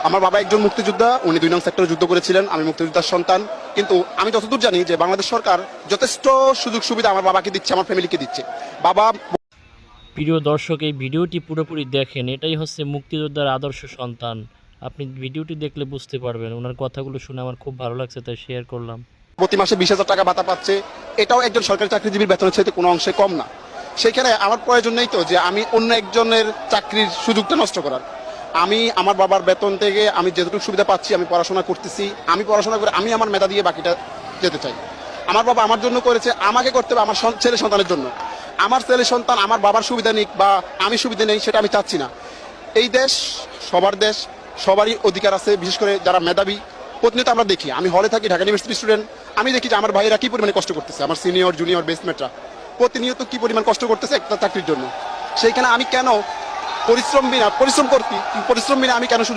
আমার বাবা একজন মুক্তিযোদ্ধা, উনি ২ নং সেক্টরে যুদ্ধ করেছিলেন। আমি মুক্তিযোদ্ধার সন্তান। কিন্তু আমি যতদূর জানি যে বাংলাদেশ সরকার যথেষ্ট সুযোগ সুবিধা আমার বাবাকে দিচ্ছে, আমার ফ্যামিলিকে দিচ্ছে। বাবা প্রিয় দর্শক, এই ভিডিওটি পুরোপুরি দেখেন। এটাই হচ্ছে মুক্তিযোদ্ধার আদর্শ সন্তান। আপনি ভিডিওটি দেখলে বুঝতে পারবেন। ওনার কথাগুলো শুনে আমার খুব ভালো লাগছে, তাই শেয়ার করলাম। প্রতি মাসে ২০,০০০ টাকা ভাতা পাচ্ছে। এটাও একজন সরকারি চাকরিজীবীর বেতনের চাইতে কোনো অংশে কম না। সেখানে আমার প্রয়োজন নেই তো যে আমি অন্য একজনের চাকরির সুযোগটা নষ্ট করার। আমি আমার বাবার বেতন থেকে আমি যেটুকু সুবিধা পাচ্ছি, আমি পড়াশোনা করতেছি। আমি পড়াশোনা করে আমি আমার মেধা দিয়ে বাকিটা যেতে চাই। আমার বাবা আমার জন্য করেছে, আমাকে করতে হবে আমার ছেলে সন্তানের জন্য। আমার ছেলে সন্তান আমার বাবার সুবিধা নিক বা আমি সুবিধা নেই, সেটা আমি চাচ্ছি না। এই দেশ সবার দেশ, সবারই অধিকার আছে। বিশেষ করে যারা মেধাবী, প্রতিনিয়ত আমরা দেখি, আমি হলে থাকি, ঢাকা ইউনিভার্সিটি স্টুডেন্ট, আমি দেখি যে আমার ভাইয়েরা কি পরিমাণে কষ্ট করতেছে, আমার সিনিয়র জুনিয়র বেসমেটরা প্রতিনিয়ত কি পরিমাণ কষ্ট করতেছে একটা চাকরির জন্য। সেইখানে আমি কেন পরিশ্রম বিনা আমি কেন